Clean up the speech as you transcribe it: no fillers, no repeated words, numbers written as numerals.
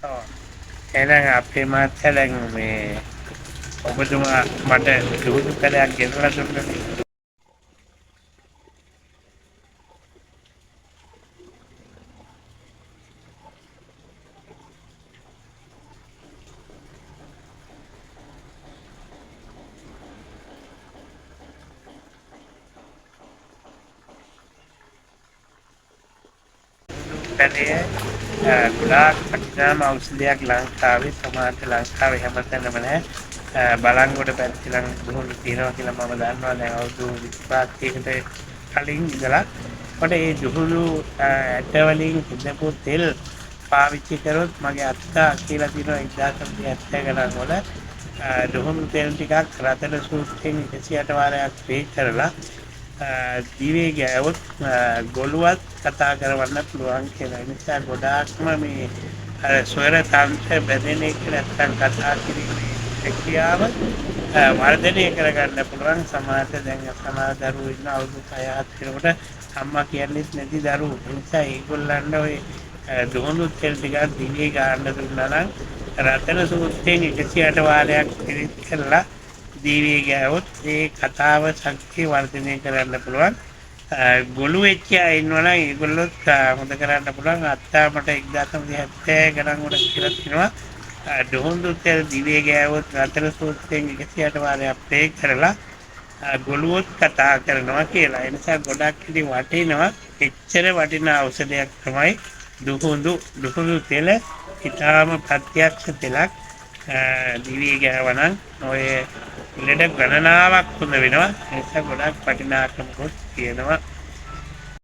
ඔව්. එහෙනම් අපේ මහත්තයා දැන් මේ ඔබතුමා මට දුහුණු කලයක් ගෙනලා දුන්නානේ. කලේ ගොඩාක් වටිනාම ඖෂධයක් ලංකාවේ සමහරට ලංකාවේ හැමතැනම නැහැ. බලංගොඩ පැත්තේ නම් දුහුණු තියෙනවා කියලා මම දන්නවා දැන් අවුරුදු 25කට කලින් ඉඳලා. මට ඒ දුහුණු ඇට වලින් හදපු තෙල් පාවිච්චි කරොත් මගේ අත්තා කියලා තියෙනවා 1970 ගණන් වල දුහුණු තෙල් ටිකක් රතන සූත්‍රයෙන් 108 වාරයක් වේ කරලා දිවේ ගෑවොත් ගොළුවත් කතා කරවන්න පුළුවන් කියලා. නිසා ගොඩාක්ම මේ අර ස්වර තන්ත්‍ර බැඳෙන එක නැත්තම් කතා කිරීමේ හැකියාව වර්ධනය කරගන්න පුළුවන්. සමහරට දැන් සමහර දරුවෝ ඉන්න අවුරුදු 6 7 වෙනකොට අම්මා කියන්නේත් නැති දරුවෝ. ඒ නිසා ඒගොල්ලන්ට ඔය දුහුණු තෙල් ටිකක් දිවේ ගන්න දුන්නා නම් රතන සූත්‍රයෙන් 108 වාරයක් පිළිත් කරලා දීවේ ගෑවොත් ඒ කතාව ශක්තිය වර්ධනය කරන්න පුළුවන්. ගොළු වෙච්ච අය ඉන්නවනම් ඒගොල්ලොත් හොඳ කරන්න පුළුවන්. අත්තා මට 1970 ගණන් වල කියලා තිනවා දුහුණු තෙල් දිවේ ගෑවොත් රතන සූත්‍රයෙන් 108 වාරයක් ප්‍රේ කරලා ගොළුවොත් කතා කරනවා කියලා. ඒ නිසා ගොඩක් ඉතින් වටිනවා. එච්චර වටිනා ඖෂධයක් තමයි දුහුණු තෙල. ඊටාම ප්‍රත්‍යක්ෂ තෙලක්. දිවේ ගෑවනම් ඔය ලෙඩ ගණනාවක් හොඳ වෙනවා. ඒ නිසා ගොඩක් වටිනාකමකුත් තියෙනවා.